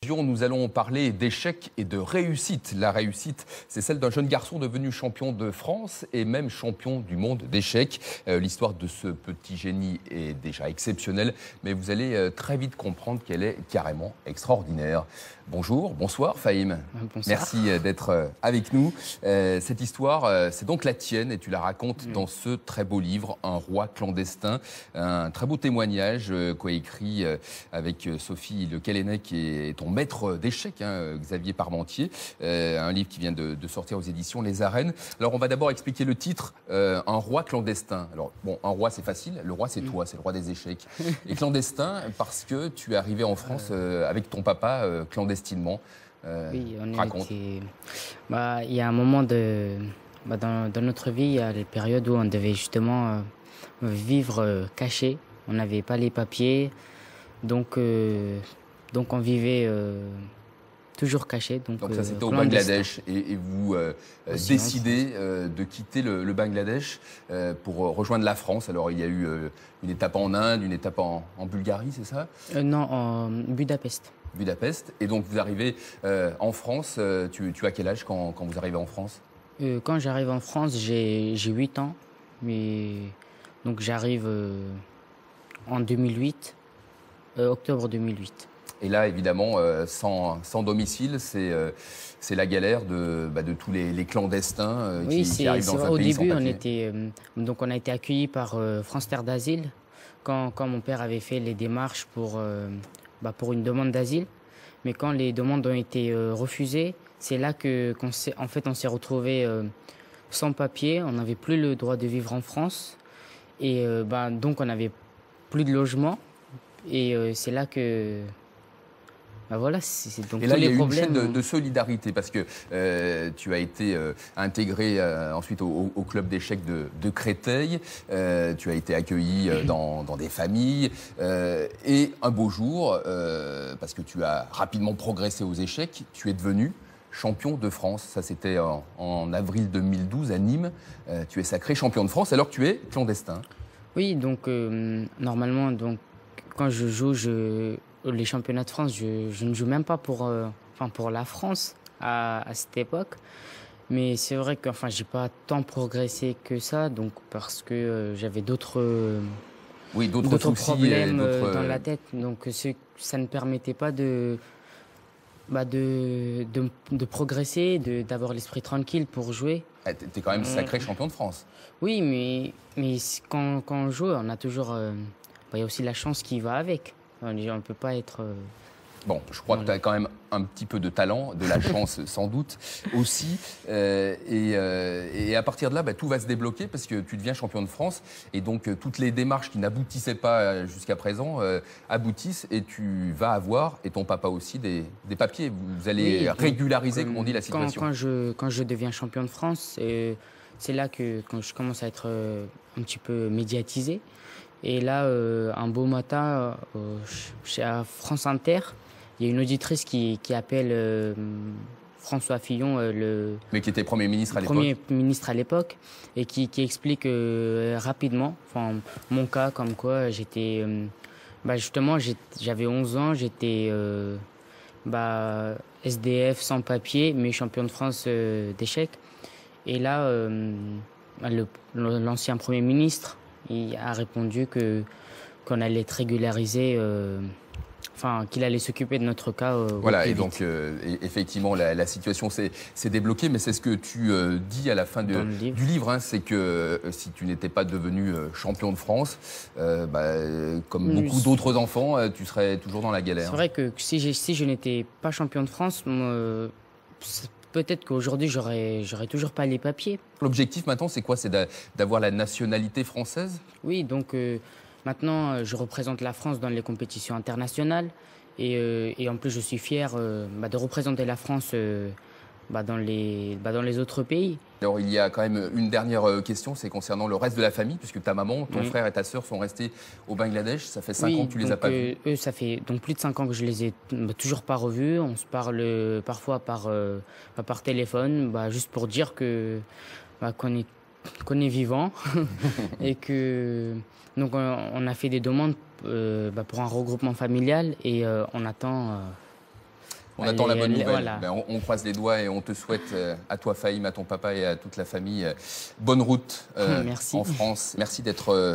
Nous allons parler d'échecs et de réussite. La réussite, c'est celle d'un jeune garçon devenu champion de France et même champion du monde d'échecs. L'histoire de ce petit génie est déjà exceptionnelle, mais vous allez très vite comprendre qu'elle est carrément extraordinaire. Bonjour, bonsoir Fahim. Bonsoir. Merci d'être avec nous. Cette histoire, c'est donc la tienne et tu la racontes dans ce très beau livre, Un roi clandestin. Un très beau témoignage coécrit avec Sophie Le Callennec et ton maître d'échecs, Xavier Parmentier. Un livre qui vient de sortir aux éditions Les Arènes. Alors on va d'abord expliquer le titre, Un roi clandestin. Alors bon, un roi c'est facile, le roi c'est toi, c'est le roi des échecs. Et clandestin parce que tu es arrivé en France avec ton papa clandestinement. Oui, on raconte. était... il y a un moment dans notre vie, il y a des périodes où on devait justement vivre caché. On n'avait pas les papiers, donc on vivait toujours caché. Donc Ça c'était au clandestin. Bangladesh et vous décidez de quitter le Bangladesh pour rejoindre la France. Alors il y a eu une étape en Inde, une étape en Bulgarie, c'est ça? Non, en Budapest. Budapest. Et donc vous arrivez en France, tu as quel âge quand vous arrivez en France? Quand j'arrive en France, j'ai 8 ans. Mais donc j'arrive en 2008, octobre 2008. Et là, évidemment, sans domicile, c'est la galère de tous les clandestins qui arrivent dans un au pays sans début, papier. on a été accueillis par France Terre d'Asile quand mon père avait fait les démarches pour une demande d'asile. Mais quand les demandes ont été refusées, c'est là qu'on s'est retrouvés sans papier. On n'avait plus le droit de vivre en France. Et donc, on n'avait plus de logement. Et c'est là que... voilà, c'est donc et là, tous il y a les eu une problèmes. chaîne de solidarité parce que tu as été intégré ensuite au club d'échecs de Créteil. Tu as été accueilli dans des familles. Et un beau jour, parce que tu as rapidement progressé aux échecs, tu es devenu champion de France. Ça, c'était en avril 2012 à Nîmes. Tu es sacré champion de France alors que tu es clandestin. Oui, donc normalement, quand je joue, les championnats de France, je ne joue même pas pour la France à cette époque. Mais c'est vrai que j'ai pas tant progressé que ça, donc parce que j'avais d'autres soucis, problèmes dans la tête. Donc ça ne permettait pas de progresser, d'avoir l'esprit tranquille pour jouer. Tu es quand même sacré champion de France. Oui, mais quand on joue, on a toujours... il y a aussi la chance qui va avec. On ne peut pas être... Bon, je crois que tu as quand même un petit peu de talent, de la chance sans doute aussi. Et à partir de là, tout va se débloquer parce que tu deviens champion de France. Et donc, toutes les démarches qui n'aboutissaient pas jusqu'à présent aboutissent. Et tu vas avoir, et ton papa aussi, des papiers. Vous allez régulariser, comme on dit, la situation. Quand je deviens champion de France, c'est là que quand je commence à être un petit peu médiatisé. Et là, un beau matin, à France Inter, il y a une auditrice qui appelle François Fillon, mais qui était Premier ministre à l'époque. Premier ministre à l'époque, et qui explique rapidement, mon cas, comme quoi j'étais... justement, j'avais 11 ans, j'étais SDF sans papier, mais champion de France d'échecs. Et là, l'ancien Premier ministre, il a répondu qu'on allait être régularisé, qu'il allait s'occuper de notre cas. Voilà, et donc effectivement la situation s'est débloquée, mais c'est ce que tu dis à la fin du livre, c'est que si tu n'étais pas devenu champion de France, comme beaucoup d'autres enfants, tu serais toujours dans la galère. C'est vrai que si je n'étais pas champion de France, peut-être qu'aujourd'hui, j'aurais toujours pas les papiers. L'objectif maintenant, c'est quoi? C'est d'avoir la nationalité française? Oui, donc maintenant, je représente la France dans les compétitions internationales. Et en plus, je suis fier de représenter la France dans les autres pays. Alors, il y a quand même une dernière question, c'est concernant le reste de la famille, puisque ta maman, ton frère et ta sœur sont restés au Bangladesh. Ça fait 5 ans que tu les as pas vus. Eux, ça fait donc plus de 5 ans que je les ai toujours pas revus. On se parle parfois par téléphone, juste pour dire qu'on est vivant et que donc on a fait des demandes pour un regroupement familial et on attend On attend la bonne nouvelle. Voilà. Ben, on croise les doigts et on te souhaite, à toi Fahim, à ton papa et à toute la famille, bonne route Merci. en France. Merci d'être